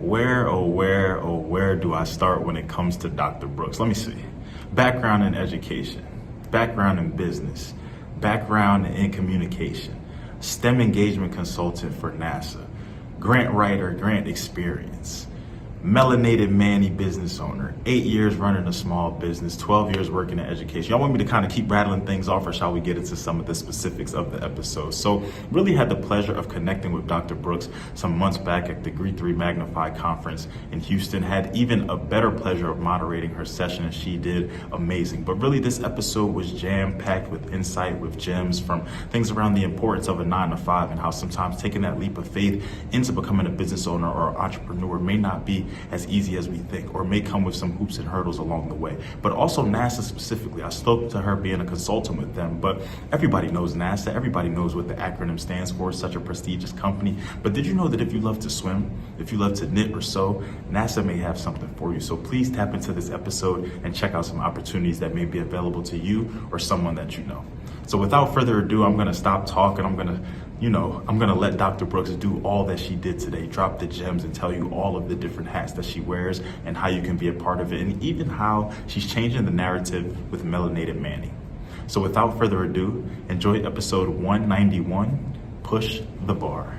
Where do I start when it comes to Dr. Brooks? Let me see. Background in education, background in business, background in communication, STEM engagement consultant for NASA, grant writer, grant experience, Melanated Manny business owner, 8 years running a small business, 12 years working in education. Y'all want me to kind of keep rattling things off, or shall we get into some of the specifics of the episode? So really had the pleasure of connecting with Dr. Brooks some months back at the GRE3 Magnified Conference in Houston. Had even a better pleasure of moderating her session, and she did amazing. But really this episode was jam-packed with insight, with gems from things around the importance of a 9 to 5 and how sometimes taking that leap of faith into becoming a business owner or entrepreneur may not be as easy as we think, or may come with some hoops and hurdles along the way. But also NASA specifically, I spoke to her being a consultant with them, but everybody knows NASA, everybody knows what the acronym stands for, it's such a prestigious company. But did you know that if you love to swim, if you love to knit or sew, NASA may have something for you. So please tap into this episode and check out some opportunities that may be available to you or someone that you know. So without further ado, I'm gonna stop talking. I'm gonna let Dr. Brooks do all that she did today, drop the gems and tell you all of the different hats that she wears and how you can be a part of it, and even how she's changing the narrative with Melanated Manny. So without further ado, enjoy episode 191, Push the Bar.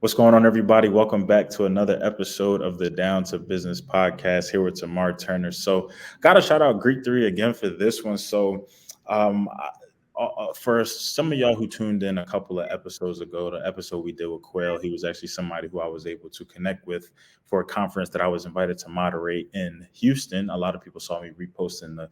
What's going on, everybody? Welcome back to another episode of the Down to Business podcast here with Tamar Turner. So got to shout out GRE3 again for this one. So for some of y'all who tuned in a couple of episodes ago, the episode we did with Quail, he was actually somebody who I was able to connect with for a conference that I was invited to moderate in Houston. A lot of people saw me reposting the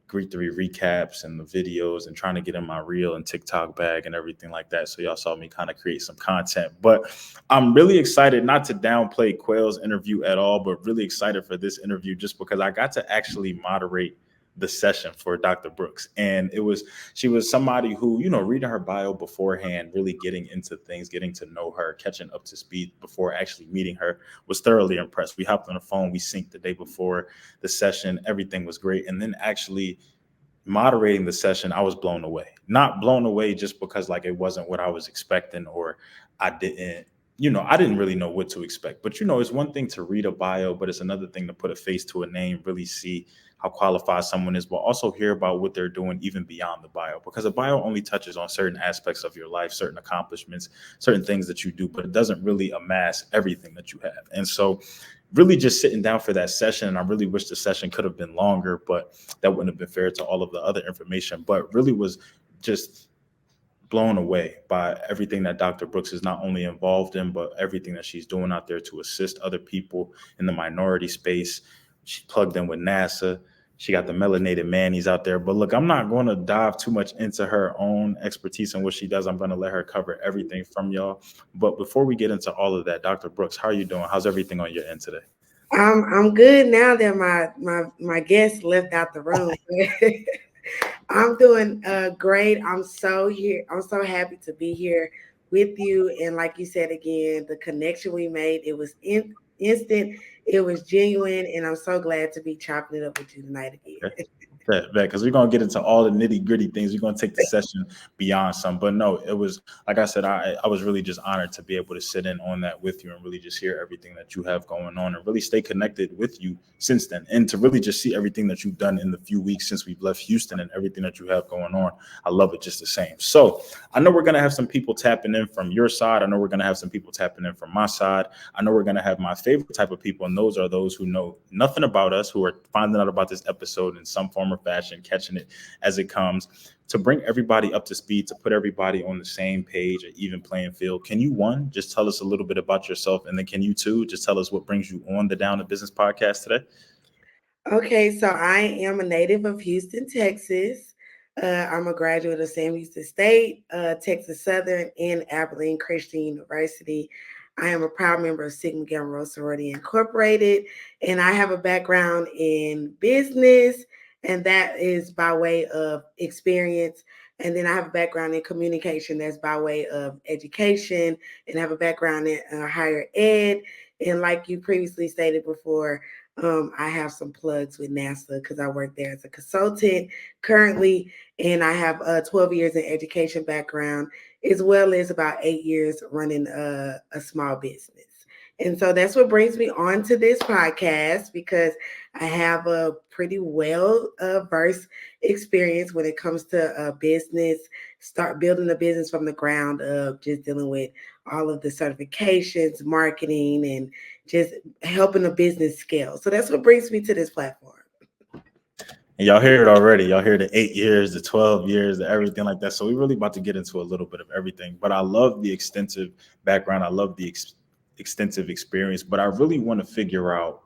GRE3 recaps and the videos and trying to get in my reel and TikTok bag and everything like that. So y'all saw me kind of create some content, but I'm really excited, not to downplay Quail's interview at all, but really excited for this interview just because I got to actually moderate the session for Dr. Brooks. And she was somebody who, reading her bio beforehand, really getting into things, getting to know her, catching up to speed before actually meeting her, was thoroughly impressed. We hopped on the phone, we synced the day before the session, everything was great. And then actually moderating the session, I was blown away. Not blown away just because it wasn't what I was expecting, or I didn't really know what to expect. But it's one thing to read a bio, but it's another thing to put a face to a name, really see how qualified someone is, but also hear about what they're doing even beyond the bio, because a bio only touches on certain aspects of your life, certain accomplishments, certain things that you do, but it doesn't really amass everything that you have. And so really just sitting down for that session, and I really wish the session could have been longer, but that wouldn't have been fair to all of the other information, but really was just blown away by everything that Dr. Brooks is not only involved in, but everything that she's doing out there to assist other people in the minority space. She plugged in with NASA. She got the Melanated Mannies out there. But look, I'm not going to dive too much into her own expertise and what she does. I'm going to let her cover everything from y'all. But before we get into all of that, Dr. Brooks, how are you doing? How's everything on your end today? I'm good now that my guest left out the room. I'm doing great. I'm so happy to be here with you. And like you said again, the connection we made, it was instant, it was genuine, and I'm so glad to be chopping it up with you tonight again. Okay. Because we're going to get into all the nitty gritty things. We're going to take the session beyond some. But no, it was, like I said, I was really just honored to be able to sit in on that with you and really just hear everything that you have going on and really stay connected with you since then. And to really just see everything that you've done in the few weeks since we've left Houston and everything that you have going on. I love it just the same. So I know we're going to have some people tapping in from your side. I know we're going to have some people tapping in from my side. I know we're going to have my favorite type of people. And those are those who know nothing about us, who are finding out about this episode in some form or fashion, catching it as it comes, to bring everybody up to speed, to put everybody on the same page, an even playing field. Can you, one, just tell us a little bit about yourself? And then can you, two, just tell us what brings you on the Down to Business podcast today? Okay, so I am a native of Houston, Texas. I'm a graduate of Sam Houston State, Texas Southern, and Abilene Christian University. I am a proud member of Sigma Gamma Rho Sorority Incorporated, and I have a background in business, and that is by way of experience. And then I have a background in communication, that's by way of education, and I have a background in higher ed. And like you previously stated before, I have some plugs with NASA because I work there as a consultant currently, and I have 12 years in education background as well as about 8 years running a small business. And so that's what brings me on to this podcast because I have a pretty well versed experience when it comes to business, start building a business from the ground up, just dealing with all of the certifications, marketing, and just helping a business scale. So that's what brings me to this platform. And y'all hear it already. Y'all hear the 8 years, the 12 years, the everything like that. So we really about to get into a little bit of everything. But I love the extensive background. I love the extensive experience. But I really want to figure out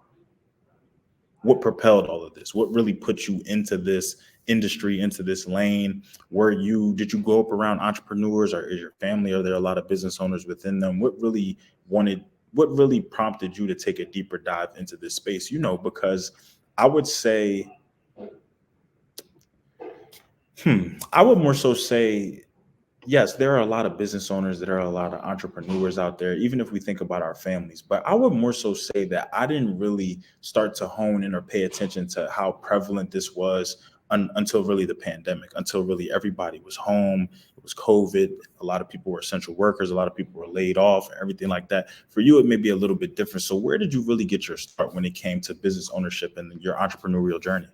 what propelled all of this. What really put you into this industry, into this lane? Did you grow up around entrepreneurs, or is your family? Are there a lot of business owners within them? Wanted? What really prompted you to take a deeper dive into this space? Because I would say I would more so say, yes, there are a lot of business owners, there are a lot of entrepreneurs out there, even if we think about our families. But I would more so say that I didn't really start to hone in or pay attention to how prevalent this was until really the pandemic, until really everybody was home. It was COVID. A lot of people were essential workers, a lot of people were laid off, everything like that. For you, it may be a little bit different. So, where did you really get your start when it came to business ownership and your entrepreneurial journey?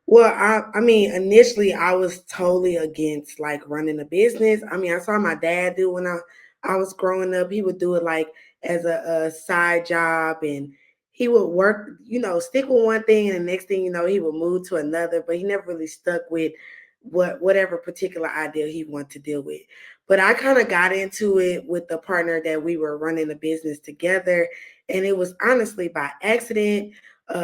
Well, I mean, initially I was totally against like running a business. I mean, I saw my dad do when I was growing up. He would do it like as a side job, and he would work, stick with one thing, and the next thing you know, he would move to another. But he never really stuck with whatever particular idea he wanted to deal with. But I kind of got into it with the partner that we were running the business together, and it was honestly by accident.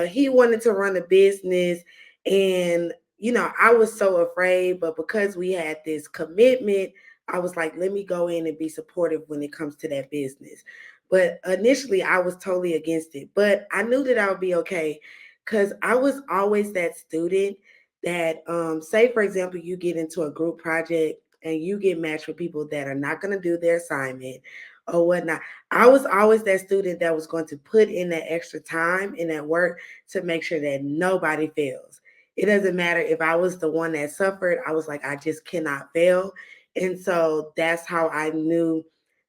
He wanted to run a business, and, I was so afraid, but because we had this commitment, I was like, let me go in and be supportive when it comes to that business. But initially, I was totally against it, but I knew that I would be okay because I was always that student that, say, for example, you get into a group project and you get matched with people that are not going to do their assignment or whatnot. I was always that student that was going to put in that extra time and that work to make sure that nobody fails. It doesn't matter if I was the one that suffered. I was like, I just cannot fail. And so that's how I knew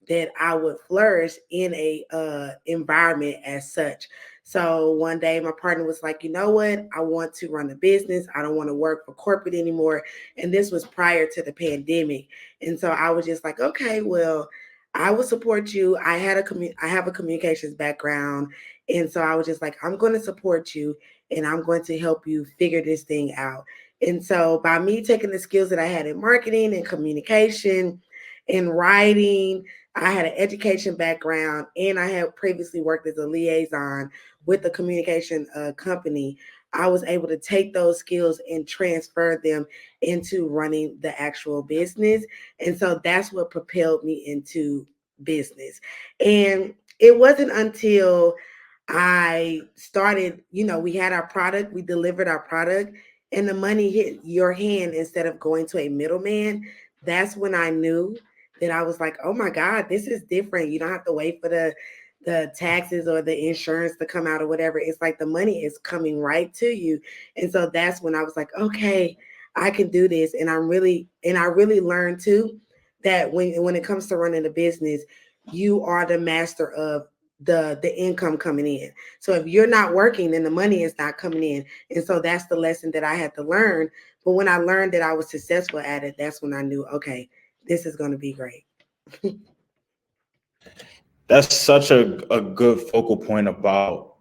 that I would flourish in a environment as such. So one day my partner was like, you know what? I want to run a business. I don't want to work for corporate anymore. And this was prior to the pandemic. And so I was just like, okay, well, I will support you. I have a communications background. And so I was just like, I'm going to support you and I'm going to help you figure this thing out. And so by me taking the skills that I had in marketing and communication and writing, I had an education background and I had previously worked as a liaison with a communication company. I was able to take those skills and transfer them into running the actual business. And so that's what propelled me into business. And it wasn't until I started, we had our product, we delivered our product, and the money hit your hand instead of going to a middleman. That's when I knew that I was like, oh my God, this is different. You don't have to wait for the taxes or the insurance to come out or whatever. It's like the money is coming right to you. And so that's when I was like, okay, I can do this. And I really learned too that when it comes to running a business, you are the master of the income coming in. So if you're not working, then the money is not coming in. And so that's the lesson that I had to learn. But when I learned that I was successful at it, that's when I knew, okay, this is going to be great. That's such a good focal point about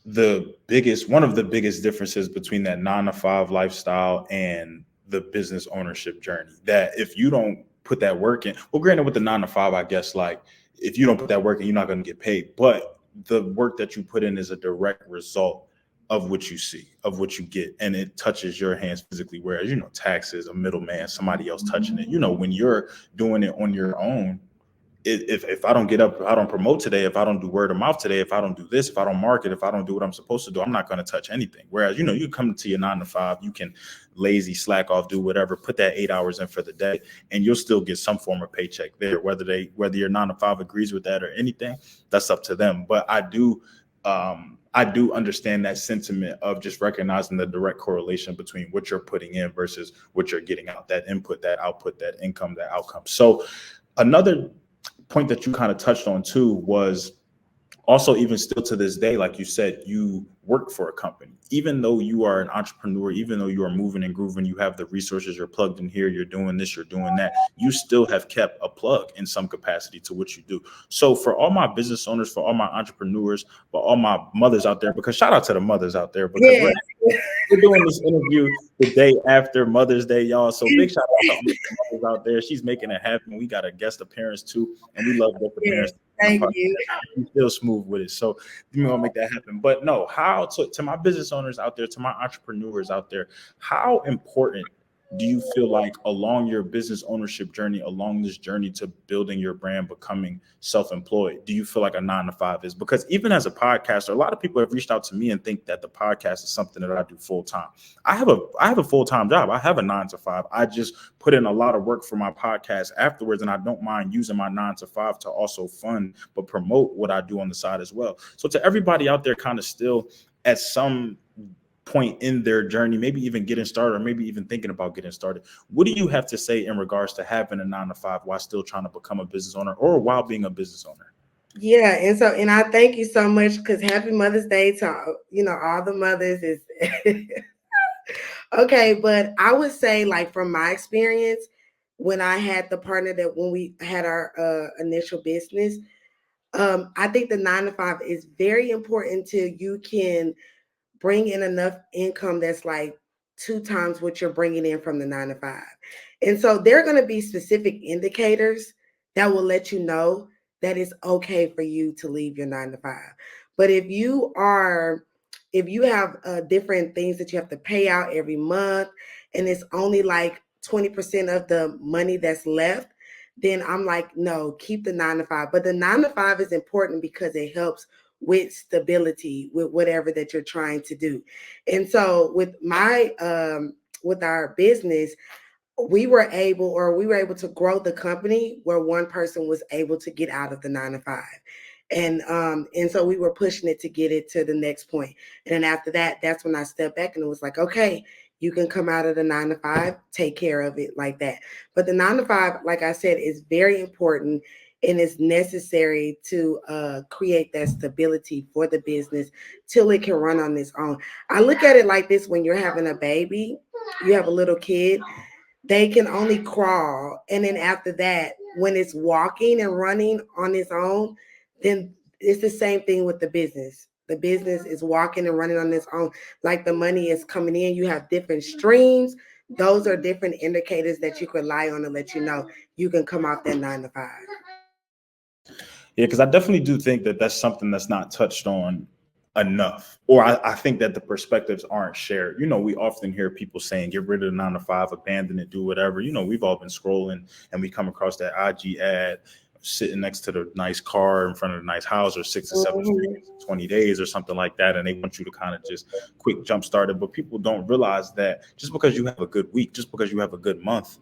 one of the biggest differences between that 9 to 5 lifestyle and the business ownership journey. That if you don't put that work in, well, granted, with the 9 to 5, I guess, like, if you don't put that work in, you're not going to get paid. But the work that you put in is a direct result of what you see, of what you get, and it touches your hands physically. Whereas, taxes, a middleman, somebody else touching it. When you're doing it on your own, if I don't get up, if I don't promote today, if I don't do word of mouth today, if I don't do this, if I don't market, if I don't do what I'm supposed to do, I'm not going to touch anything. Whereas, you come to your 9 to 5, you can lazy slack off, do whatever, put that 8 hours in for the day, and you'll still get some form of paycheck there. Whether your 9 to 5 agrees with that or anything, that's up to them. But I do understand that sentiment of just recognizing the direct correlation between what you're putting in versus what you're getting out, that input, that output, that income, that outcome. So Another point that you kind of touched on too was also, even still to this day, like you said, you work for a company. Even though you are an entrepreneur, even though you are moving and grooving, you have the resources, you're plugged in here, you're doing this, you're doing that, you still have kept a plug in some capacity to what you do. So for all my business owners, for all my entrepreneurs, for all my mothers out there, because shout out to the mothers out there, because Yeah. we're doing this interview the day after Mother's Day, y'all. So big shout out to all the mothers out there. She's making it happen. We got a guest appearance too, and we love both the Yeah. parents on the Thank podcast. you. She's still smooth with it. So we're gonna make that happen. But no, how to my business owners out there, to my entrepreneurs out there, how important do you feel like along your business ownership journey, along this journey to building your brand, becoming self-employed, do you feel like a 9 to 5 is? Because even as a podcaster, a lot of people have reached out to me and think that the podcast is something that I do full time. I have a full-time job. I have a 9 to 5. I just put in a lot of work for my podcast afterwards, and I don't mind using my 9 to 5 to also fund but promote what I do on the side as well. So to everybody out there kind of still at some point in their journey, maybe even getting started or maybe even thinking about getting started, what do you have to say in regards to having a 9 to 5 while still trying to become a business owner or while being a business owner? Yeah, and I thank you so much because Happy Mother's Day to all the mothers is okay. But I would say, like from my experience, when I had the partner that when we had our initial business, I think the 9 to 5 is very important till you can bring in enough income that's like 2 times what you're bringing in from the 9 to 5. And so there are going to be specific indicators that will let you know that it's okay for you to leave your 9 to 5. But if you have different things that you have to pay out every month and it's only like 20% of the money that's left, then I'm like, no, keep the 9 to 5. But the 9 to 5 is important because it helps with stability with whatever that you're trying to do. And so with our business, we were able to grow the company where one person was able to get out of the 9 to 5. And so we were pushing it to get it to the next point. And then after that, that's when I stepped back and it was like, okay, you can come out of the 9 to 5, take care of it like that. But the 9 to 5, like I said, is very important and it's necessary to create that stability for the business till it can run on its own. I look at it like this: when you're having a baby, you have a little kid, they can only crawl. And then after that, when it's walking and running on its own, then it's the same thing with the business. The business is walking and running on its own. Like the money is coming in, you have different streams. Those are different indicators that you can rely on to let you know you can come off that 9 to 5. Yeah, because I definitely do think that that's something that's not touched on enough, or I think that the perspectives aren't shared. We often hear people saying, "Get rid of the 9 to 5, abandon it, do whatever." We've all been scrolling and we come across that IG ad sitting next to the nice car in front of the nice house, or 6 or 7 Mhm. figures in 20 days or something like that, and they want you to kind of just quick jump start it. But people don't realize that just because you have a good week, just because you have a good month,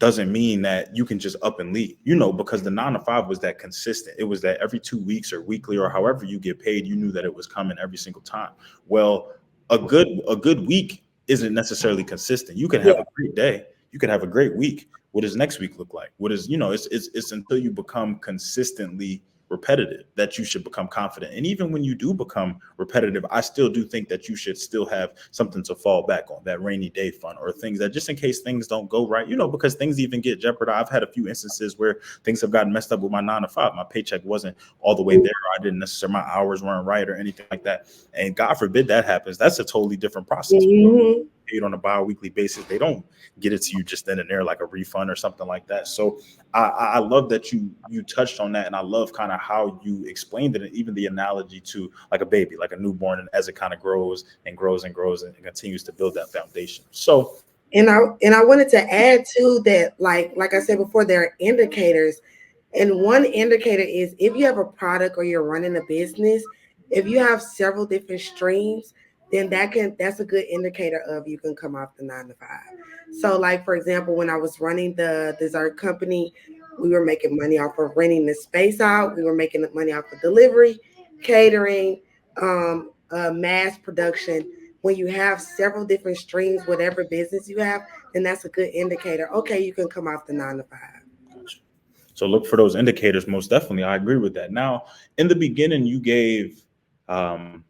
doesn't mean that you can just up and leave, because the 9 to 5 was that consistent. It was that every 2 weeks or weekly or however you get paid, you knew that it was coming every single time. Well, a good week isn't necessarily consistent. You can Yeah. have a great day, you can have a great week. What does next week look like? What is, it's until you become consistently repetitive that you should become confident. And even when you do become repetitive, I still do think that you should still have something to fall back on, that rainy day fund, or things that just in case things don't go right, because things even get jeopardized. I've had a few instances where things have gotten messed up with my 9 to 5. My paycheck wasn't all the way there. I didn't necessarily, my hours weren't right or anything like that. And God forbid that happens. That's a totally different process. Mhm. Paid on a bi-weekly basis. They don't get it to you just then and there like a refund or something like that. So I love that you touched on that, and I love kind of how you explained it, and even the analogy to like a baby, like a newborn, and as it kind of grows and grows and grows and continues to build that foundation. So And I wanted to add too that like I said before, there are indicators. And one indicator is if you have a product or you're running a business, if you have several different streams, then that's a good indicator of you can come off the 9 to 5. So like for example, when I was running the dessert company, we were making money off of renting the space out. We were making money off of delivery, catering, mass production. When you have several different streams, whatever business you have, then that's a good indicator. Okay, you can come off the 9 to 5. So look for those indicators. Most definitely, I agree with that. Now, in the beginning, you gave um,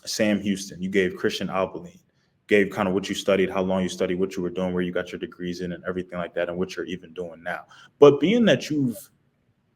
Sam Houston, you gave Christian Albaline, gave kind of what you studied, how long you studied, what you were doing, where you got your degrees in, and everything like that, and what you're even doing now. But being that you've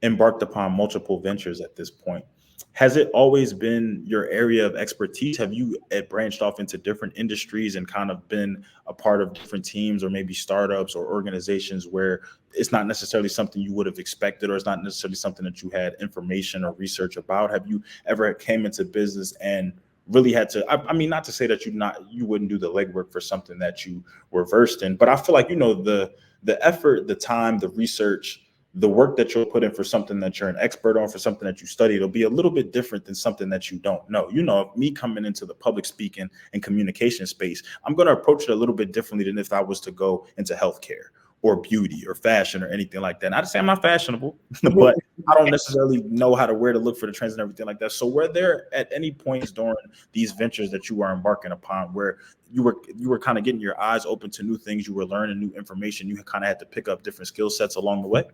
embarked upon multiple ventures at this point, has it always been your area of expertise? Have you branched off into different industries and kind of been a part of different teams or maybe startups or organizations where it's not necessarily something you would have expected, or it's not necessarily something that you had information or research about? Have you ever came into business and really had to, I mean, not to say that you wouldn't do the legwork for something that you were versed in, but I feel like, the effort, the time, the research, the work that you'll put in for something that you're an expert on, for something that you study, it'll be a little bit different than something that you don't know. Me coming into the public speaking and communication space, I'm going to approach it a little bit differently than if I was to go into healthcare or beauty or fashion or anything like that. Not to say I'm not fashionable, but I don't necessarily know how to where to look for the trends and everything like that. So were there at any points during these ventures that you were embarking upon where you were kind of getting your eyes open to new things, you were learning new information, you kind of had to pick up different skill sets along the way?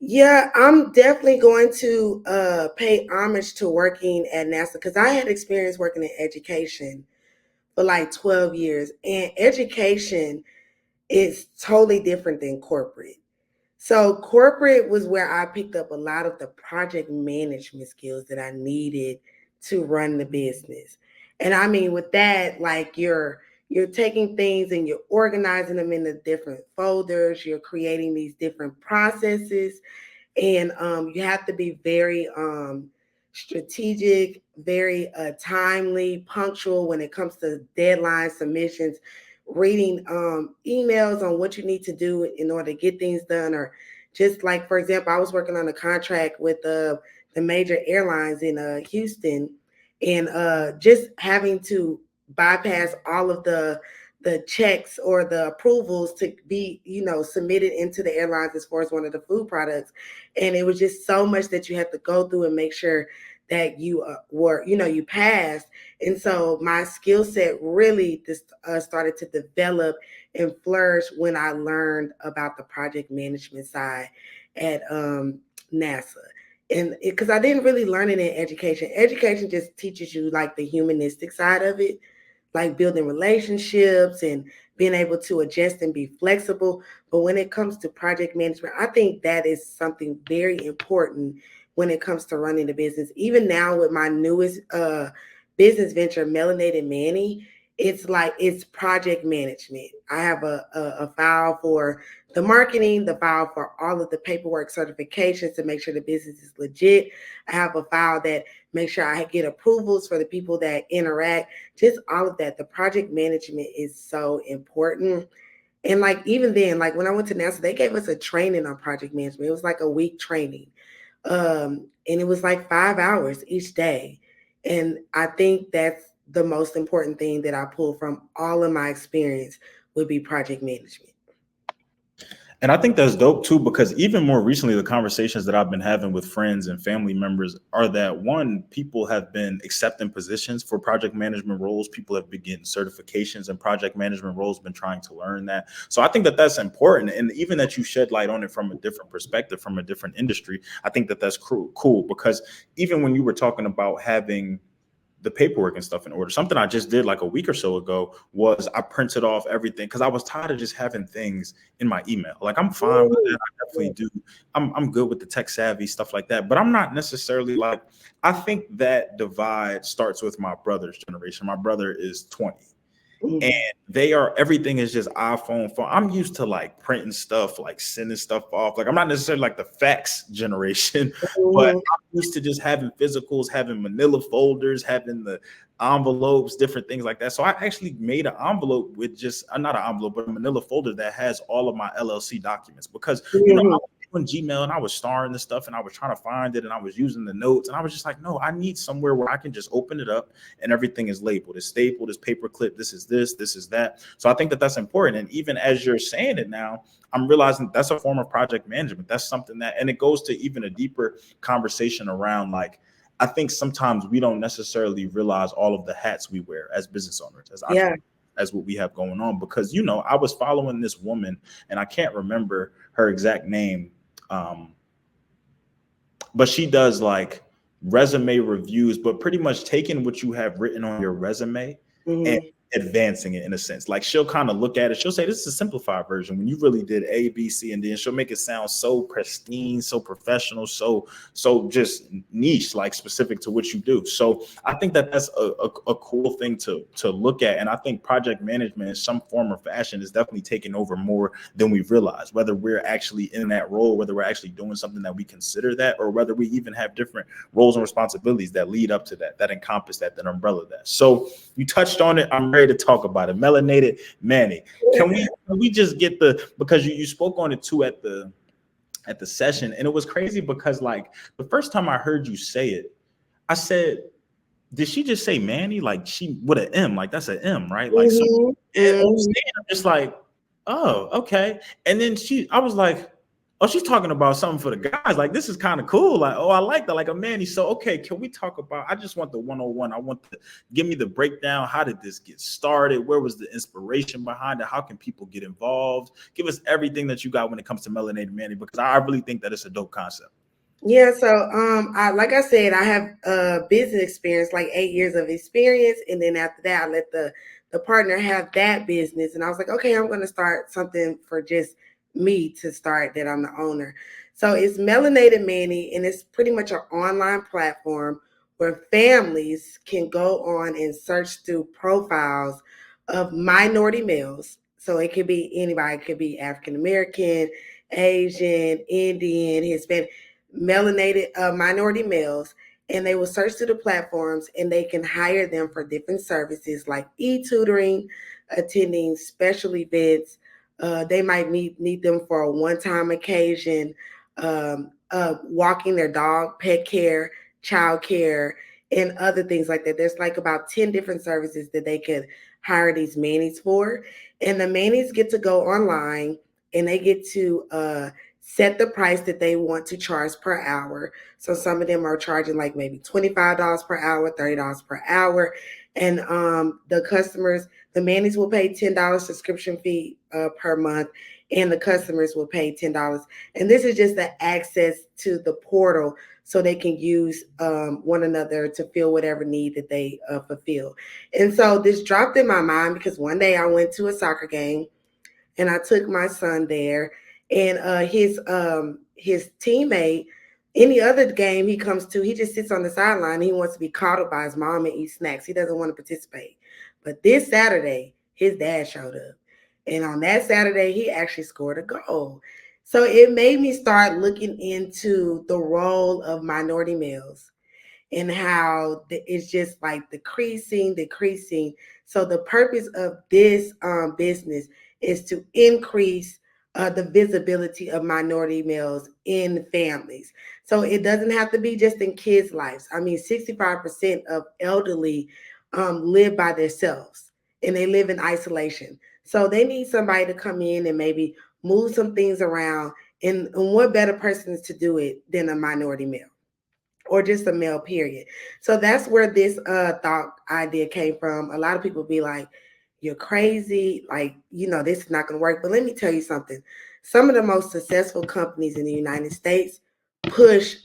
Yeah, I'm definitely going to pay homage to working at NASA because I had experience working in education for like 12 years, and education is totally different than corporate. So corporate was where I picked up a lot of the project management skills that I needed to run the business. And I mean with that, like you're taking things and you're organizing them into different folders, you're creating these different processes, and you have to be very strategic, very timely, punctual when it comes to deadline submissions, reading emails on what you need to do in order to get things done, or just like for example, I was working on a contract with the major airlines in Houston, and just having to bypass all of the checks or the approvals to be submitted into the airlines as far as one of the food products, and it was just so much that you had to go through and make sure that you were you passed. And so my skill set really just started to develop and flourish when I learned about the project management side at NASA. And because I didn't really learn it in education just teaches you like the humanistic side of it, like building relationships and being able to adjust and be flexible. But when it comes to project management, I think that is something very important when it comes to running the business. Even now with my newest business venture, Melanated Manny, it's like it's project management. I have a file for the marketing, the file for all of the paperwork certifications to make sure the business is legit. I have a file that makes sure I get approvals for the people that interact, just all of that. The project management is so important. And like even then, like when I went to NASA, they gave us a training on project management. It was like a week training. And it was like 5 hours each day. And I think that's the most important thing that I pull from all of my experience would be project management. And I think that's dope too, because even more recently, the conversations that I've been having with friends and family members are that one, people have been accepting positions for project management roles. People have been getting certifications in project management roles, been trying to learn that. So I think that that's important. And even that you shed light on it from a different perspective, from a different industry, I think that that's cool because even when you were talking about having the paperwork and stuff in order. Something I just did like a week or so ago was I printed off everything because I was tired of just having things in my email. Like I'm fine with that. I definitely do. I'm good with the tech savvy stuff like that. But I'm not necessarily like, I think that divide starts with my brother's generation. My brother is 20 and Mhm. they are, everything is just iPhone phone. I'm used to like printing stuff, like sending stuff off. Like I'm not necessarily like the fax generation, but Mhm. I'm used to just having physicals, having manila folders, having the envelopes, different things like that. So I actually made an envelope with just not an envelope, but a manila folder that has all of my LLC documents because I Mhm. was doing Gmail and I was starring the stuff and I was trying to find it and I was using the notes and I was just like, no, I need somewhere where I can just open it up and everything is labeled, it's stapled, it's paper clip, this is that. So I think that that's important. And even as you're saying it now, I'm realizing that's a form of project management. That's something that, and it goes to even a deeper conversation around like, I think sometimes we don't necessarily realize all of the hats we wear as business owners, as Yeah. entrepreneurs, as what we have going on. Because I was following this woman, and I can't remember her exact name. but she does like resume reviews, but pretty much taking what you have written on your resume and Hmm. advancing it in a sense. Like she'll kind of look at it, she'll say, this is a simplified version when you really did A, B, C, and then she'll make it sound so pristine, so professional, so just niche, like specific to what you do. So I think that that's a cool thing to look at. And I think project management in some form or fashion is definitely taking over more than we realize, whether we're actually in that role, whether we're actually doing something that we consider that, or whether we even have different roles and responsibilities that lead up to that, that encompass that, that umbrella that. So you touched on it. I'm ready to talk about it. Melanated Manny. Can we just get the, because you spoke on it too at the session, and it was crazy because like the first time I heard you say it, I said, did she just say Manny? Like she with an M, like that's an M, right? Like so Hmm. I'm Hmm. saying, I'm just like, oh, okay. And then I was like, oh, she's talking about something for the guys. Like, this is kind of cool. Like, oh, I like that. Like a Manny. So, okay, can we talk about? I just want the 101. I want to give me the breakdown. How did this get started? Where was the inspiration behind it? How can people get involved? Give us everything that you got when it comes to Melanated Manny, because I really think that it's a dope concept. Yeah, so I like I said, I have business experience, like 8 years of experience, and then after that, I let the partner have that business, and I was like, okay, I'm going to start something for just me to start that I'm the owner. So it's Melanated Manny, and it's pretty much an online platform where families can go on and search through profiles of minority males. So it could be anybody, it could be African American, Asian, Indian, Hispanic, melanated minority males, and they will search through the platforms and they can hire them for different services like e-tutoring, attending special events. They might need them for a one-time occasion, walking their dog, pet care, child care, and other things like that. There's like about 10 different services that they could hire these mannies for. And the mannies get to go online and they get to set the price that they want to charge per hour. So some of them are charging like maybe $25 per hour, $30 per hour. And the customers, the mannies will pay $10 subscription fee per month, and the customers will pay $10. And this is just the access to the portal so they can use one another to fill whatever need that they fulfill. And so this dropped in my mind because one day I went to a soccer game and I took my son there, and his teammate, any other game he comes to, he just sits on the sideline. He wants to be coddled by his mom and eat snacks. He doesn't want to participate. But this Saturday, his dad showed up, and on that Saturday, he actually scored a goal. So it made me start looking into the role of minority males and how it's just like decreasing. So the purpose of this business is to increase the visibility of minority males in families. So it doesn't have to be just in kids' lives. I mean, 65% of elderly live by themselves and they live in isolation. So they need somebody to come in and maybe move some things around. And what better person to do it than a minority male? Or just a male, period. So that's where this thought idea came from. A lot of people be like, you're crazy, like, this is not going to work. But let me tell you something. Some of the most successful companies in the United States push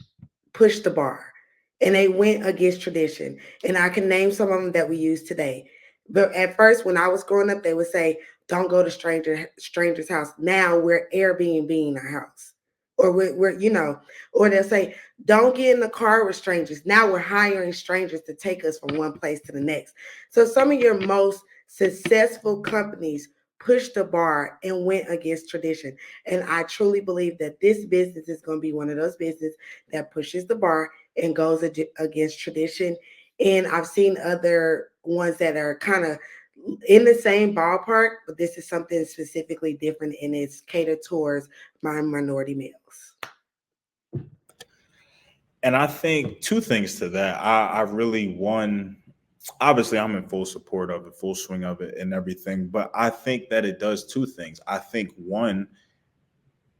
push the bar, and they went against tradition. And I can name some of them that we use today. But at first, when I was growing up, they would say, don't go to stranger's house. Now we're Airbnb our house. Or or they'll say, don't get in the car with strangers. Now we're hiring strangers to take us from one place to the next. So some of your most successful companies pushed the bar and went against tradition. And I truly believe that this business is going to be one of those businesses that pushes the bar and goes against tradition. And I've seen other ones that are kind of in the same ballpark, but this is something specifically different and it's catered towards my minority males. And I think two things to that. I really, one, obviously I'm in full support of it, full swing of it and everything, but I think that it does two things. I think one,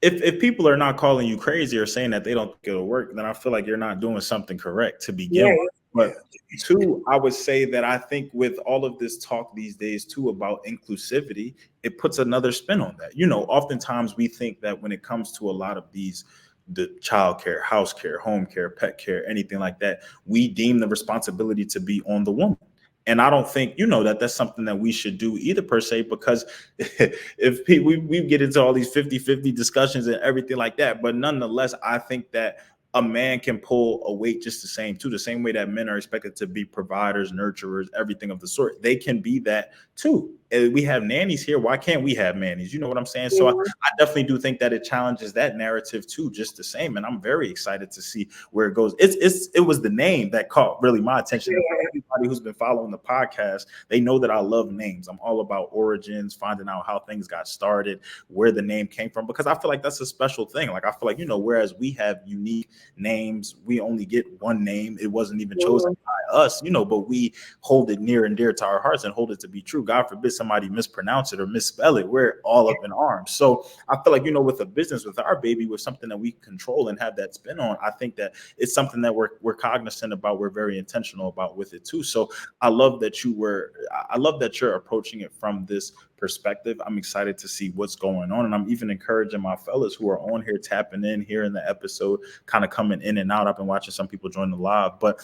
if people are not calling you crazy or saying that they don't think it'll work, then I feel like you're not doing something correct to begin Yeah, with. But two, I would say that I think with all of this talk these days too about inclusivity, it puts another spin on that. Oftentimes we think that when it comes to a lot of these the child care, house care, home care, pet care, anything like that, we deem the responsibility to be on the woman. And I don't think, that that's something that we should do either per se, because if we get into all these 50-50 discussions and everything like that, but nonetheless, I think that a man can pull a weight just the same too, the same way that men are expected to be providers, nurturers, everything of the sort. They can be that too. And we have nannies here. Why can't we have nannies? You know what I'm saying? So I definitely do think that it challenges that narrative too, just the same. And I'm very excited to see where it goes. It was the name that caught really my attention. And for everybody who's been following the podcast, they know that I love names. I'm all about origins, finding out how things got started, where the name came from, because I feel like that's a special thing. Like I feel like, whereas we have unique names, we only get one name. It wasn't even chosen by us, but we hold it near and dear to our hearts and hold it to be true. God forbid somebody mispronounce it or misspell it. We're all up in arms. So I feel like, with a business, with our baby, with something that we control and have that spin on, I think that it's something that we're cognizant about. We're very intentional about with it too. So I love that you're approaching it from this perspective. I'm excited to see what's going on. And I'm even encouraging my fellas who are on here, tapping in here in the episode, kind of coming in and out. I've been watching some people join the live, but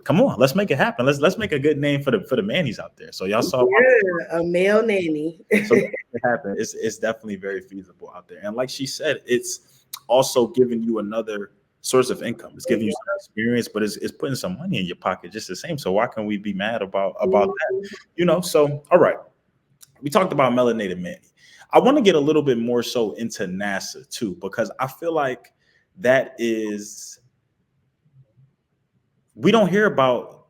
come on, let's make it happen. Let's make a good name for the Mannies out there. So y'all saw a male nanny. So it happen. It's definitely very feasible out there. And like she said, it's also giving you another source of income. It's giving you some experience, but it's putting some money in your pocket just the same. So why can we be mad about that? So all right. We talked about Melanated Manny. I want to get a little bit more so into NASA too, because I feel like that is, we don't hear about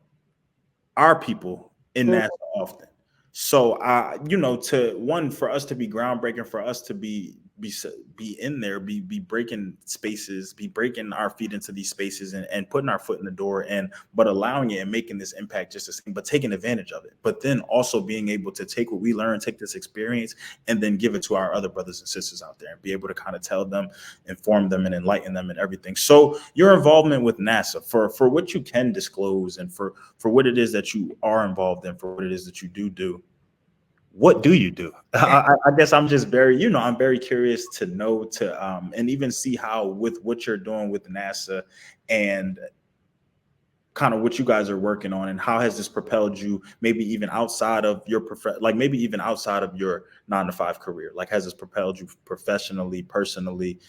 our people in NASA often. So for us to be groundbreaking, for us to be in there, be breaking spaces, be breaking our feet into these spaces and putting our foot in the door, but allowing it and making this impact just the same, but taking advantage of it. But then also being able to take what we learn, take this experience, and then give it to our other brothers and sisters out there and be able to kind of tell them, inform them, and enlighten them and everything. So your involvement with NASA, for what you can disclose, and for what it is that you are involved in, for what it is that you do, what do you do? I guess I'm just very, I'm very curious to know, and even see how, with what you're doing with NASA and kind of what you guys are working on, and how has this propelled you, maybe even outside of your maybe even outside of your 9-to-5 career? Like, has this propelled you professionally, personally,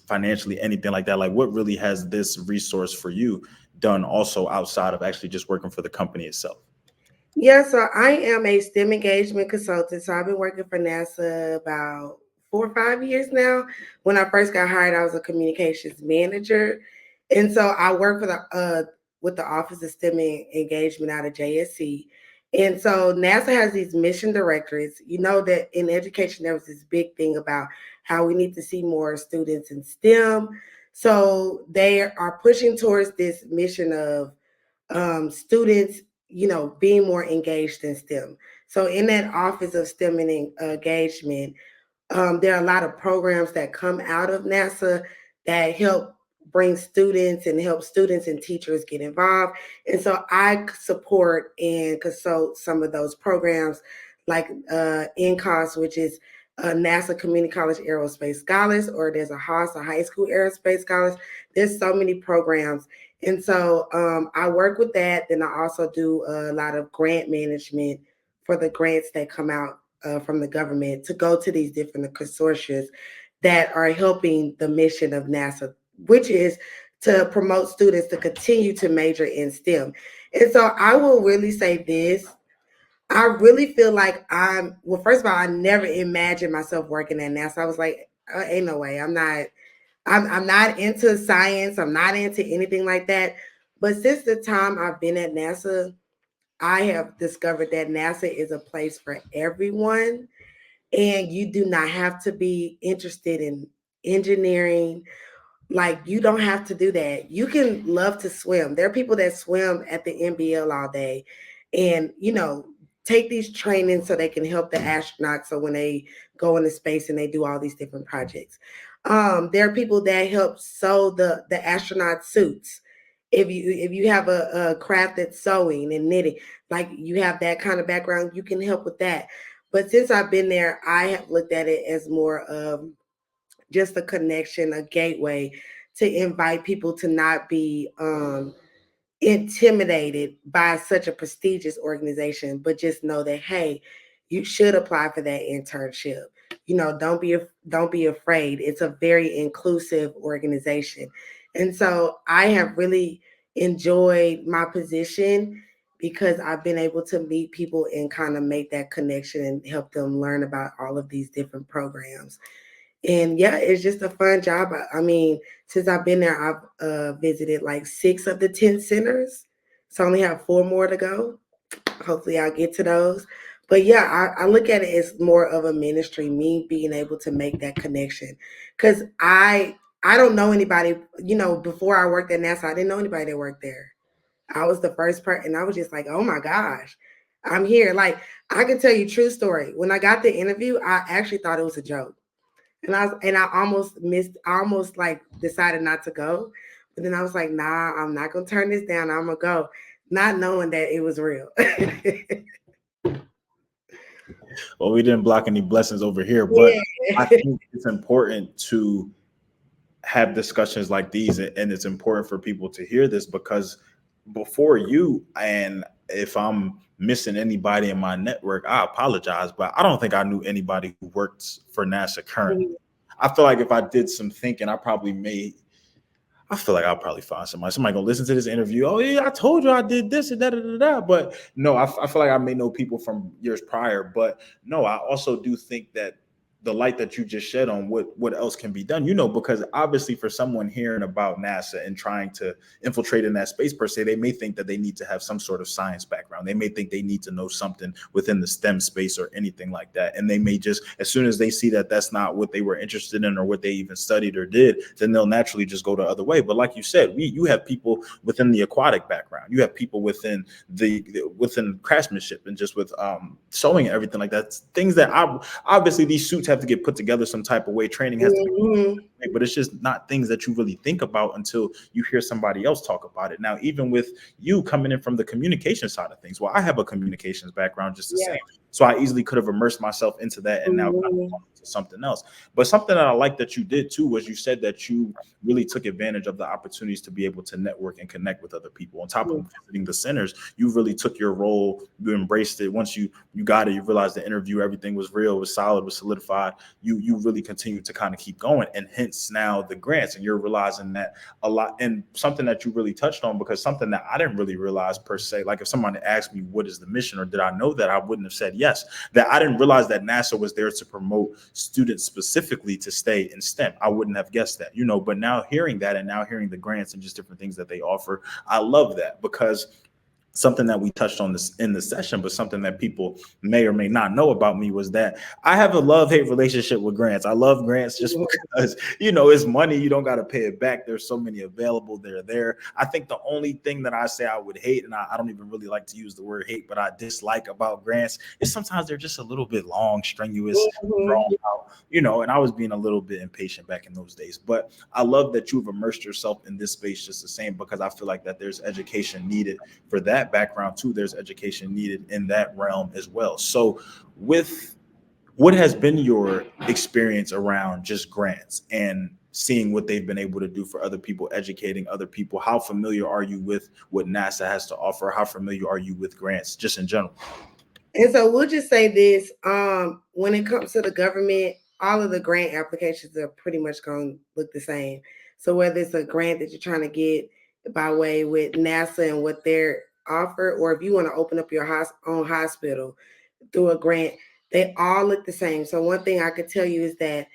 financially, anything like that? Like, what really has this resource for you done also outside of actually just working for the company itself? Yeah, so I am a STEM engagement consultant. So I've been working for NASA about 4 or 5 years now. When I first got hired, I was a communications manager, and so I work for the with the Office of STEM Engagement out of JSC. And so NASA has these mission directorates. You know that in education there was this big thing about how we need to see more students in STEM. So they are pushing towards this mission of students, being more engaged in STEM. So in that Office of STEM and Engagement, there are a lot of programs that come out of NASA that help bring students and help students and teachers get involved. And so I support and consult some of those programs, like NCOS, which is NASA Community College Aerospace Scholars, or there's a HOS, a High School Aerospace Scholars. There's so many programs. And so I work with that. Then I also do a lot of grant management for the grants that come out from the government to go to these different consortia that are helping the mission of NASA, which is to promote students to continue to major in STEM. And so I will really say this. I really feel like well, first of all, I never imagined myself working at NASA. I was like, ain't no way. I'm not into science. I'm not into anything like that. But since the time I've been at NASA, I have discovered that NASA is a place for everyone. And you do not have to be interested in engineering. Like, you don't have to do that. You can love to swim. There are people that swim at the NBL all day and, take these trainings so they can help the astronauts. So when they go into space and they do all these different projects, there are people that help sew the astronaut suits. If you have a craft that's sewing and knitting, like you have that kind of background, you can help with that. But since I've been there, I have looked at it as more of just a connection, a gateway to invite people to not be intimidated by such a prestigious organization, but just know that, hey, you should apply for that internship. You know, don't be afraid. It's a very inclusive organization. And so I have really enjoyed my position because I've been able to meet people and kind of make that connection and help them learn about all of these different programs. And yeah, it's just a fun job. I mean, since I've been there, I've visited like 6 of the 10 centers. So I only have 4 more to go. Hopefully, I'll get to those. But yeah, I look at it as more of a ministry, me being able to make that connection. Because I don't know anybody, you know, before I worked at NASA, I didn't know anybody that worked there. I was the first person, and I was just like, oh my gosh, I'm here. Like, I can tell you true story. When I got the interview, I actually thought it was a joke. And I almost missed, I almost like decided not to go. But then I was like, nah, I'm not gonna turn this down. I'm gonna go, not knowing that it was real. Well, we didn't block any blessings over here, but I Yeah. think it's important to have discussions like these, and it's important for people to hear this because before you, and if I'm missing anybody in my network, I apologize, but I don't think I knew anybody who works for NASA currently. Mhm. I feel like if I did some thinking, I feel like I'll probably find somebody. Somebody gonna listen to this interview. Oh yeah, I told you I did this and da da da da. But no, I feel like I may know people from years prior. But no, I also do think that the light that you just shed on what else can be done, because obviously for someone hearing about NASA and trying to infiltrate in that space per se, they may think that they need to have some sort of science background. They may think they need to know something within the STEM space or anything like that. And they may just, as soon as they see that that's not what they were interested in or what they even studied or did, then they'll naturally just go the other way. But like you said, you have people within the aquatic background, you have people within craftsmanship and just with sewing and everything like that. Things that obviously these suits have to get put together some type of way. Training has to be, Mhm. but it's just not things that you really think about until you hear somebody else talk about it. Now, even with you coming in from the communication side of things, well, I have a communications background just the Yeah. same, so I easily could have immersed myself into that and now kind of Mhm. gone into something else. But something that I like that you did too was you said that you really took advantage of the opportunities to be able to network and connect with other people. On top of Mhm. visiting the centers, you really took your role, you embraced it. Once you got it, you realized the interview, everything was real, was solid, was solidified. You really continue to kind of keep going, and hence now the grants, and you're realizing that a lot. And something that you really touched on, because something that I didn't really realize per se, like if someone asked me what is the mission or did I know that, I wouldn't have said yes. That I didn't realize that NASA was there to promote students specifically to stay in STEM. I wouldn't have guessed that, but now hearing that and now hearing the grants and just different things that they offer, I love that. Because something that we touched on this in the session, but something that people may or may not know about me was that I have a love-hate relationship with grants. I love grants just because, it's money. You don't got to pay it back. There's so many available. They're there. I think the only thing that I say I would hate, and I don't even really like to use the word hate, but I dislike about grants is sometimes they're just a little bit long, strenuous, Mhm. drawn out, and I was being a little bit impatient back in those days. But I love that you've immersed yourself in this space just the same, because I feel like that there's education needed for that background too. There's education needed in that realm as well. So with what has been your experience around just grants and seeing what they've been able to do for other people, educating other people, how familiar are you with what NASA has to offer? How familiar are you with grants just in general? And so we'll just say this: when it comes to the government, all of the grant applications are pretty much going to look the same. So whether it's a grant that you're trying to get by way with NASA and what they're offer, or if you want to open up your own hospital through a grant, they all look the same. So one thing I could tell you is that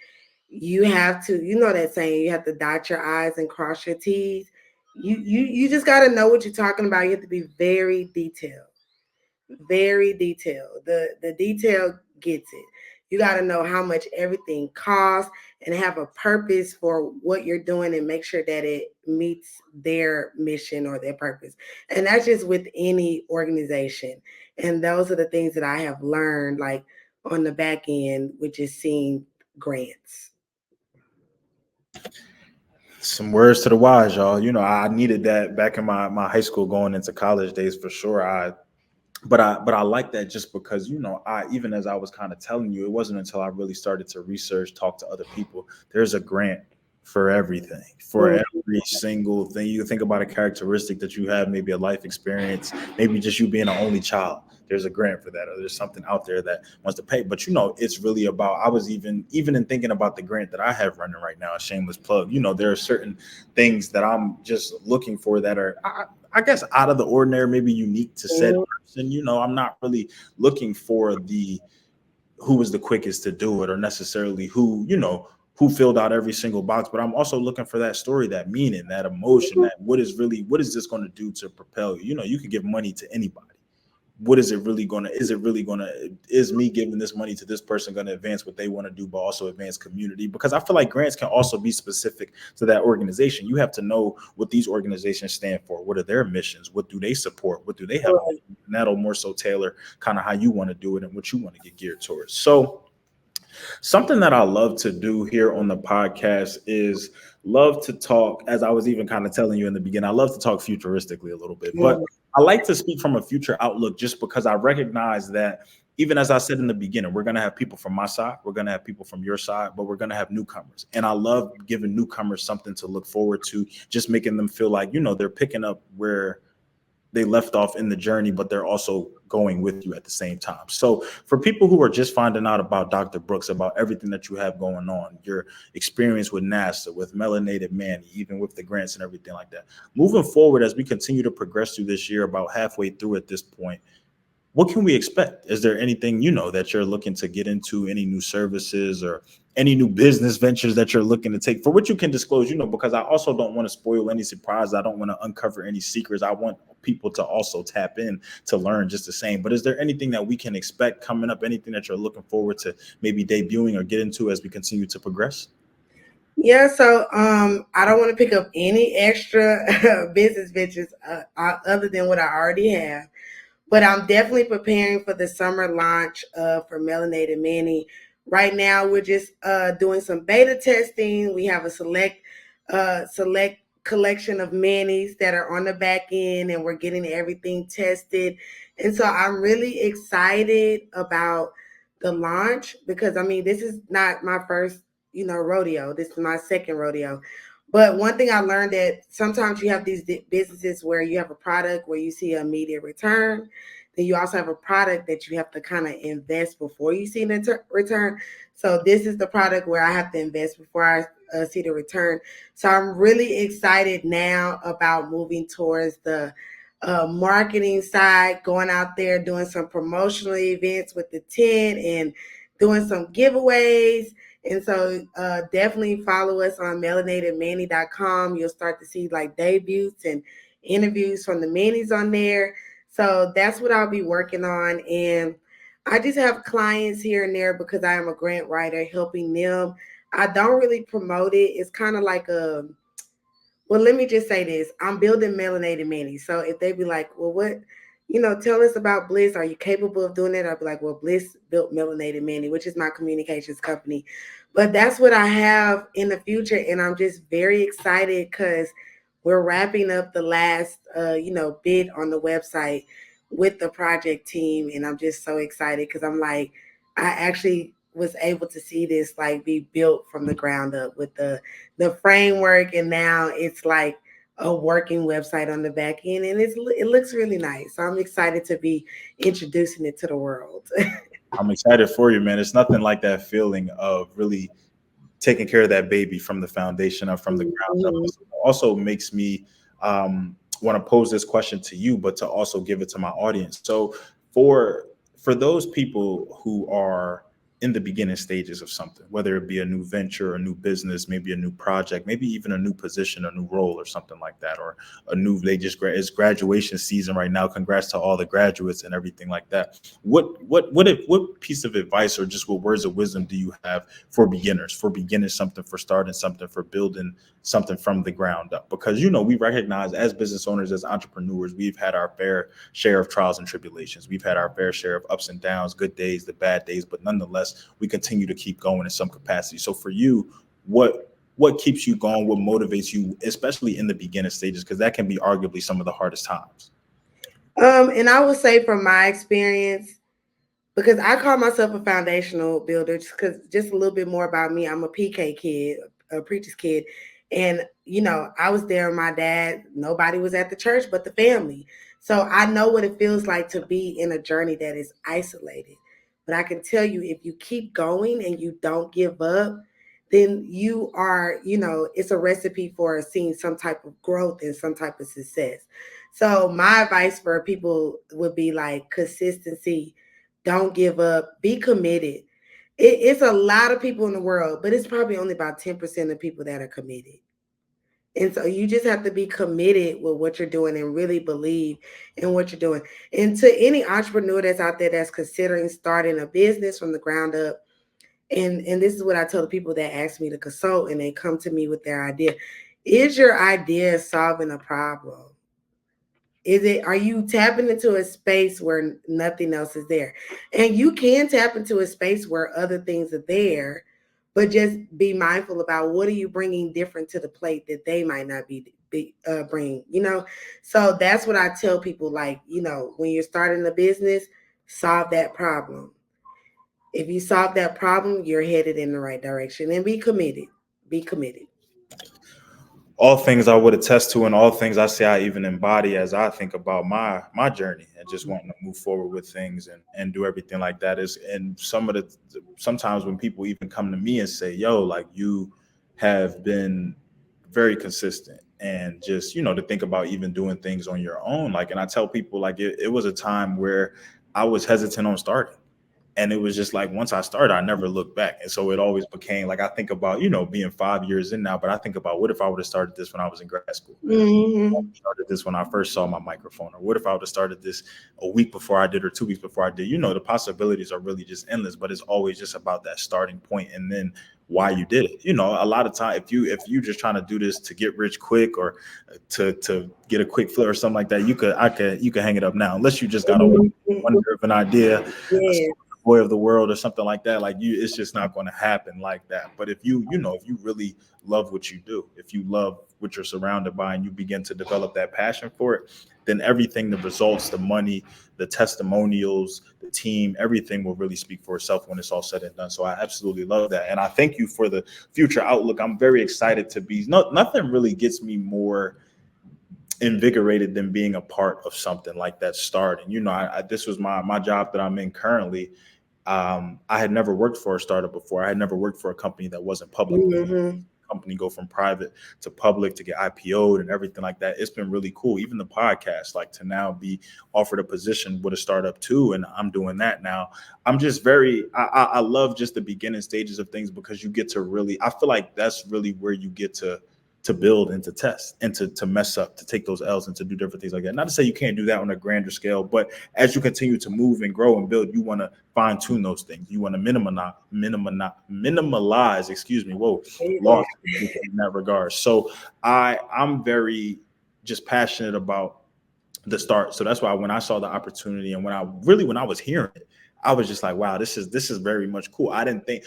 you have to, you know that saying, you have to dot your I's and cross your T's. You just got to know what you're talking about. You have to be very detailed, very detailed. The detail gets it. You got to know how much everything costs and have a purpose for what you're doing and make sure that it meets their mission or their purpose. And that's just with any organization. And those are the things that I have learned, like on the back end, which is seeing grants. Some words to the wise, y'all. I needed that back in my high school going into college days for sure. But I like that just because, I, even as I was kind of telling you, it wasn't until I really started to research, talk to other people. There's a grant for everything, for Mhm. every single thing. You think about a characteristic that you have, maybe a life experience, maybe just you being an only child. There's a grant for that, or there's something out there that wants to pay. But it's really about. I was even in thinking about the grant that I have running right now. A shameless plug. There are certain things that I'm just looking for that are, I guess, out of the ordinary, maybe unique to said Mhm. person. I'm not really looking for the who was the quickest to do it, or necessarily who filled out every single box, but I'm also looking for that story, that meaning, that emotion, that what is this going to do to propel you. You could give money to anybody. What is it really gonna is it really gonna is me giving this money to this person gonna advance what they want to do, but also advance community? Because I feel like grants can also be specific to that organization. You have to know what these organizations stand for, what are their missions, what do they support, what do they have, Right. and that'll more so tailor kind of how you want to do it and what you want to get geared towards. So something that I love to do here on the podcast is love to talk, as I was even kind of telling you in the beginning, I love to talk futuristically a little bit, but Mhm. I like to speak from a future outlook just because I recognize that, even as I said in the beginning, we're going to have people from my side, we're going to have people from your side, but we're going to have newcomers. And I love giving newcomers something to look forward to, just making them feel like, they're picking up where they left off in the journey, but they're also going with you at the same time. So for people who are just finding out about Dr. Brooks, about everything that you have going on, your experience with NASA, with Melanated Manny, even with the grants and everything like that, moving forward as we continue to progress through this year, about halfway through at this point, what can we expect? Is there anything that you're looking to get into, any new services or any new business ventures that you're looking to take, for which you can disclose, because I also don't want to spoil any surprise. I don't want to uncover any secrets. I want people to also tap in to learn just the same. But is there anything that we can expect coming up, anything that you're looking forward to maybe debuting or get into as we continue to progress? Yeah, so I don't want to pick up any extra business ventures other than what I already have. But I'm definitely preparing for the summer launch for Melanated Manny. Right now, we're just doing some beta testing. We have a select collection of manis that are on the back end, and we're getting everything tested. And so I'm really excited about the launch because I mean, this is not my first, rodeo. This is my second rodeo. But one thing I learned that sometimes you have these businesses where you have a product where you see an immediate return, then you also have a product that you have to kind of invest before you see the return. So this is the product where I have to invest before I see the return. So I'm really excited now about moving towards the marketing side, going out there doing some promotional events with the tent and doing some giveaways. And so definitely follow us on melanatedmanny.com. You'll start to see like debuts and interviews from the Mannies on there. So that's what I'll be working on. And I just have clients here and there because I am a grant writer helping them. I don't really promote it. It's kind of like well, let me just say this. I'm building Melanated Manny. So if they be like, well, what, tell us about Bliss. Are you capable of doing that? I'll be like, well, Bliss built Melanated Manny, which is my communications company. But that's what I have in the future. And I'm just very excited because we're wrapping up the last, bid on the website with the project team. And I'm just so excited because I'm like, I actually was able to see this like be built from the ground up with the framework, and now it's like a working website on the back end, and it looks really nice. So I'm excited to be introducing it to the world. I'm excited for you, man. It's nothing like that feeling of really taking care of that baby from the foundation up, from the ground up. Mhm. Also makes me want to pose this question to you, but to also give it to my audience. So for for those people who are in the beginning stages of something, whether it be a new venture, a new business, maybe a new project, maybe even a new position, a new role or something like that, or a new, it's graduation season right now. Congrats to all the graduates and everything like that. What piece of advice or just what words of wisdom do you have for beginners, something, for starting something, for building something from the ground up? Because we recognize, as business owners, as entrepreneurs, we've had our fair share of trials and tribulations. We've had our fair share of ups and downs, good days, the bad days, but nonetheless, we continue to keep going in some capacity. So for you, what keeps you going? What motivates you, especially in the beginning stages? Because that can be arguably some of the hardest times. And I would say from my experience, because I call myself a foundational builder, because just a little bit more about me. I'm a PK kid, a preacher's kid. And, I was there with my dad. Nobody was at the church but the family. So I know what it feels like to be in a journey that is isolated. But I can tell you, if you keep going and you don't give up, then you are, it's a recipe for seeing some type of growth and some type of success. So my advice for people would be like consistency, don't give up. Be committed. It's a lot of people in the world, but it's probably only about 10% of people that are committed. And so you just have to be committed with what you're doing and really believe in what you're doing. And to any entrepreneur that's out there that's considering starting a business from the ground up, and this is what I tell the people that ask me to consult and they come to me with their idea. Is your idea solving a problem? Are you tapping into a space where nothing else is there? And you can tap into a space where other things are there, but just be mindful about what are you bringing different to the plate that they might not be bringing, So that's what I tell people, like, when you're starting a business, solve that problem. If you solve that problem, you're headed in the right direction, and be committed. Be committed. All things I would attest to, and all things I say I even embody as I think about my journey and just wanting to move forward with things and do everything like that is. And sometimes when people even come to me and say, yo, like, you have been very consistent, and just, to think about even doing things on your own, like, and I tell people, like, it was a time where I was hesitant on starting, and it was just like, once I started, I never looked back. And so it always became like, I think about, being 5 years in now, but I think about, what if I would have started this when I was in grad school? Mm-hmm. Started this when I first saw my microphone, or what if I would have started this a week before I did, or 2 weeks before I did? The possibilities are really just endless, but it's always just about that starting point, and then why you did it. A lot of time, if you just trying to do this to get rich quick, or to get a quick flip or something like that, you could hang it up now, unless you just got a Mm-hmm. wonder of an idea, a Yeah. boy of the world or something like that. Like, it's just not going to happen like that. But if you really love what you do, if you love what you're surrounded by, and you begin to develop that passion for it, then everything, the results, the money, the testimonials, the team, everything will really speak for itself when it's all said and done. So I absolutely love that, and I thank you for the future outlook. I'm very excited to be. No, nothing really gets me more invigorated than being a part of something like that starting. This was my job that I'm in currently. I had never worked for a startup before. I had never worked for a company that wasn't public before. Mm-hmm. Company go from private to public, to get IPO'd and everything like that. It's been really cool. Even the podcast, like, to now be offered a position with a startup too, and I'm doing that now. I'm just I love just the beginning stages of things, because you get to really, I feel like that's really where you get to build and to test and to mess up, to take those L's and to do different things like that. Not to say you can't do that on a grander scale, but as you continue to move and grow and build, you want to fine tune those things. You want to minimalize, excuse me, whoa, Amen. lost in that regard. So I'm very just passionate about the start. So that's why when I saw the opportunity, and when I was hearing it, I was just like, wow, this is very much cool. I didn't think,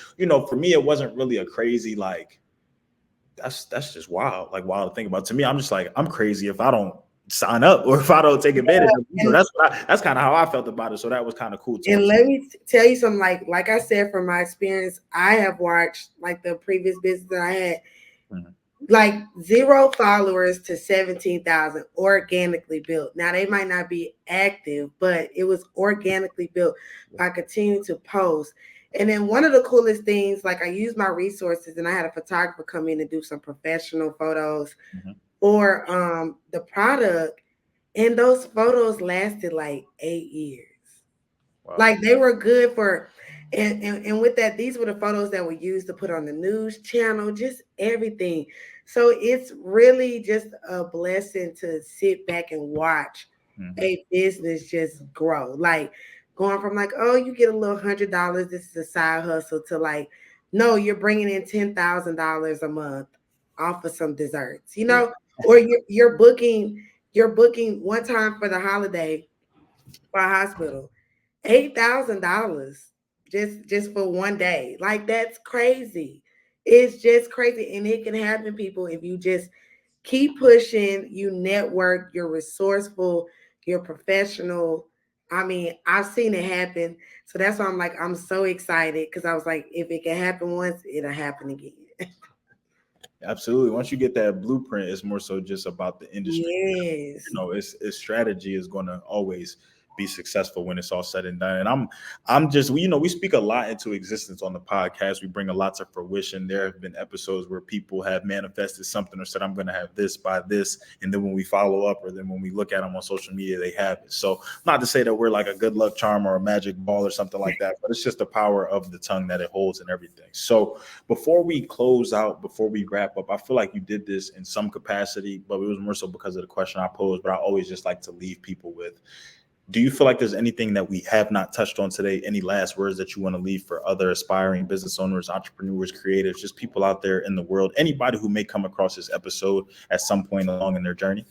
for me, it wasn't really a crazy, like, that's just wild, like, wild to think about. To me, I'm just like, I'm crazy if I don't sign up, or if I don't take advantage of it. And That's kind of how I felt about it. So that was kind of cool too. And let me tell you something, like I said, from my experience, I have watched, like, the previous business that I had, Mhm. like, 0 followers to 17,000 organically built. Now they might not be active, but it was organically built by continuing to post. And then one of the coolest things, like, I used my resources and I had a photographer come in and do some professional photos Mhm. for the product. And those photos lasted like 8 years. Wow. Like, they were good for, and with that, these were the photos that were used to put on the news channel, just everything. So it's really just a blessing to sit back and watch Mhm. a business just grow. Like, going from, like, oh, you get a little $100, this is a side hustle, to, like, no, you're bringing in $10,000 a month off of some desserts, Yeah. or you're booking one time for the holiday for a hospital, $8,000 just for one day. Like, that's crazy. It's just crazy, and it can happen, people, if you just keep pushing. You network, you're resourceful, you're professional. I mean, I've seen it happen. So that's why I'm like, I'm so excited because I was like, if it can happen once, it'll happen again. Absolutely. Once you get that blueprint, it's more so just about the industry. Yes. Its strategy is going to always be successful when it's all said and done. And I'm just, we speak a lot into existence on the podcast. We bring a lot to fruition. There have been episodes where people have manifested something or said, I'm going to have this by this. And then when we follow up, or then when we look at them on social media, they have it. So not to say that we're like a good luck charm or a magic ball or something like that, but it's just the power of the tongue that it holds and everything. So before we close out, before we wrap up, I feel like you did this in some capacity, but it was more so because of the question I posed. But I always just like to leave people with, do you feel like there's anything that we have not touched on today? Any last words that you want to leave for other aspiring business owners, entrepreneurs, creatives, just people out there in the world, anybody who may come across this episode at some point along in their journey?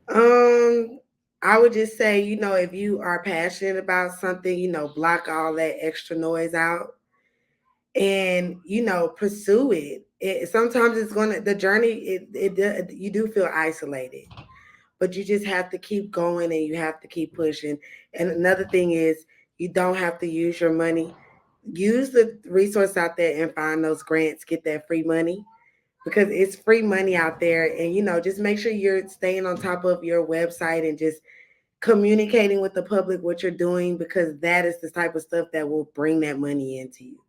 Um, I would just say, if you are passionate about something, block all that extra noise out and, pursue it. Sometimes it's the journey, you do feel isolated, but you just have to keep going and you have to keep pushing. And another thing is, you don't have to use your money. Use the resource out there and find those grants, get that free money because it's free money out there. And, just make sure you're staying on top of your website and just communicating with the public what you're doing because that is the type of stuff that will bring that money into you.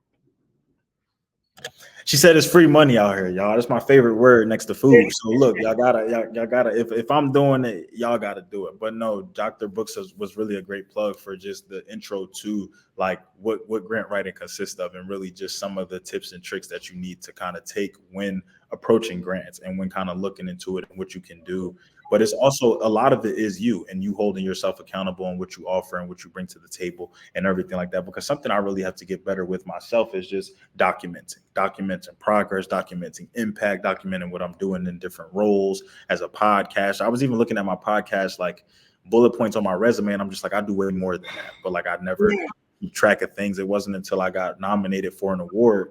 She said it's free money out here, y'all. That's my favorite word next to food. So look, y'all gotta. If I'm doing it, y'all gotta do it. But no, Dr. Books was really a great plug for just the intro to like what grant writing consists of, and really just some of the tips and tricks that you need to kind of take when approaching grants and when kind of looking into it and what you can do. But it's also a lot of it is you and you holding yourself accountable and what you offer and what you bring to the table and everything like that. Because something I really have to get better with myself is just documenting progress, documenting impact, documenting what I'm doing in different roles as a podcast. I was even looking at my podcast like bullet points on my resume, and I'm just like, I do way more than that. But like I never keep track of things. It wasn't until I got nominated for an award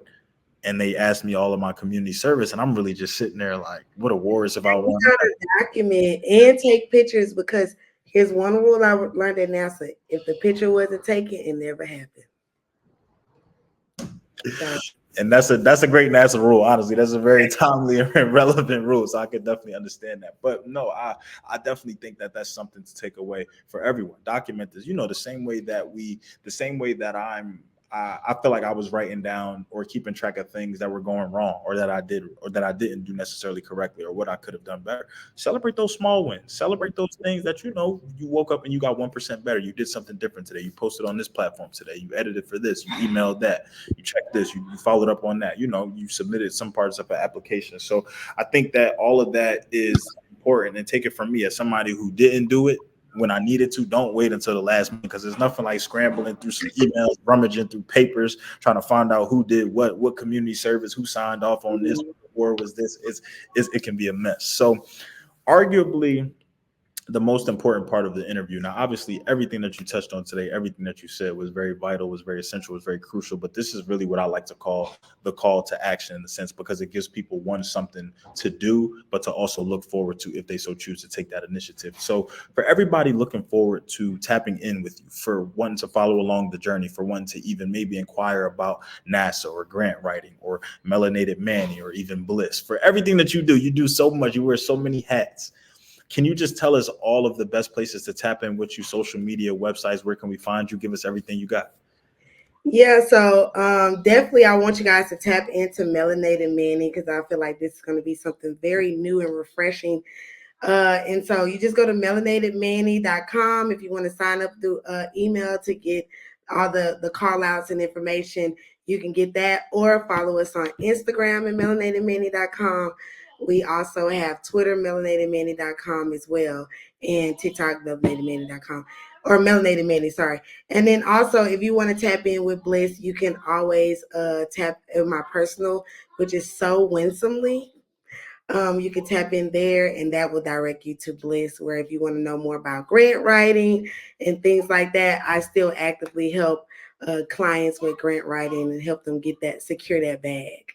and they asked me all of my community service, and I'm really just sitting there like, what awards have I You won? gotta document and take pictures because here's one rule I learned at NASA: if the picture wasn't taken, it never happened. So, And that's a great NASA rule. Honestly, that's a very timely and relevant rule. So I could definitely understand that. But no, I definitely think that that's something to take away for everyone. Document this. The same way that I feel like I was writing down or keeping track of things that were going wrong or that I did or that I didn't do necessarily correctly or what I could have done better. Celebrate those small wins. Celebrate those things that you woke up and you got 1% better. You did something different today. You posted on this platform today. You edited for this. You emailed that. You checked this. You followed up on that. You submitted some parts of an application. So I think that all of that is important. And take it from me as somebody who didn't do it when I needed to. Don't wait until the last minute because there's nothing like scrambling through some emails, rummaging through papers, trying to find out who did what community service, who signed off on this, or was this. It can be a mess. So arguably the most important part of the interview. Now, obviously, everything that you touched on today, everything that you said was very vital, was very essential, was very crucial. But this is really what I like to call the call to action in the sense because it gives people one something to do, but to also look forward to if they so choose to take that initiative. So for everybody looking forward to tapping in with you, for one to follow along the journey, for one to even maybe inquire about NASA or grant writing or Melanated Manny or even Bliss, for everything that you do so much, you wear so many hats. Can you just tell us all of the best places to tap in with you, social media, websites? Where can we find you? Give us everything you got. yeah, so definitely I want you guys to tap into Melanated Manny because I feel like this is going to be something very new and refreshing. And so you just go to melanatedmanny.com if you want to sign up through email to get all the call outs and information. You can get that or follow us on Instagram at melanatedmanny.com. We also have Twitter, melanatedmanny.com as well, and TikTok, melanatedmanny.com or melanated manny, sorry. And then also, if you want to tap in with Bliss, you can always tap in my personal, which is so winsomely. You can tap in there and that will direct you to Bliss, where if you want to know more about grant writing and things like that, I still actively help clients with grant writing and help them get secure that bag.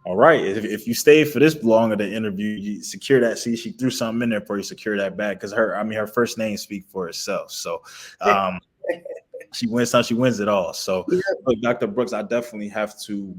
All right. If you stayed for this long of the interview, you secure that. See, she threw something in there for you. Secure that bag because her first name speak for itself. So, um, she wins some, she wins it all. So, Yep. look, Dr. Brooks, I definitely have to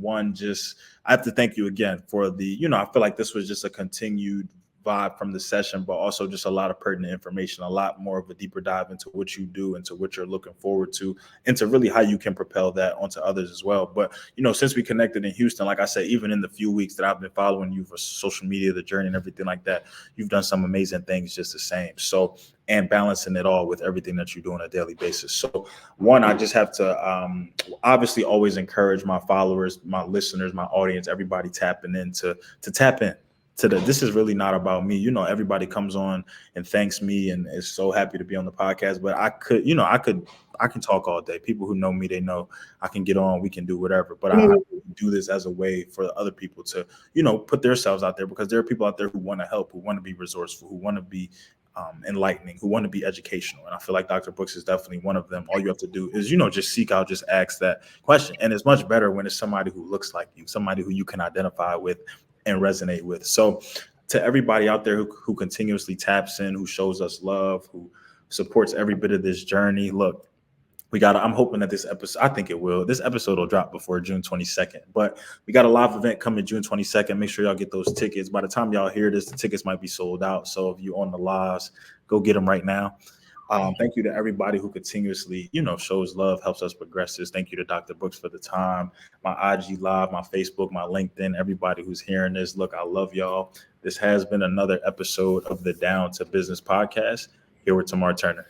I have to thank you again for I feel like this was just a continued vibe from the session, but also just a lot of pertinent information, a lot more of a deeper dive into what you do, into what you're looking forward to, into really how you can propel that onto others as well. But since we connected in Houston, like I said, even in the few weeks that I've been following you for social media, the journey and everything like that, you've done some amazing things just the same. So, and balancing it all with everything that you do on a daily basis. So, one, I just have to obviously always encourage my followers, my listeners, my audience, everybody tapping in to tap in to this is really not about me. Everybody comes on and thanks me and is so happy to be on the podcast. But I can talk all day. People who know me, they know I can get on, we can do whatever. But I do this as a way for other people to, put themselves out there, because there are people out there who want to help, who want to be resourceful, who want to be enlightening, who want to be educational. And I feel like Dr. Brooks is definitely one of them. All you have to do is, just seek out, just ask that question. And it's much better when it's somebody who looks like you, somebody who you can identify with and resonate with. So to everybody out there who continuously taps in, who shows us love, who supports every bit of this journey, look, I'm hoping that this episode, I think it will, this episode will drop before June 22nd, but we got a live event coming June 22nd. Make sure y'all get those tickets. By the time y'all hear this, the tickets might be sold out. So if you're on the lives, go get them right now. Thank you to everybody who continuously, shows love, helps us progress this. Thank you to Dr. Brooks for the time, my IG live, my Facebook, my LinkedIn, everybody who's hearing this. Look, I love y'all. This has been another episode of the Down to Business podcast here with Tamar Turner.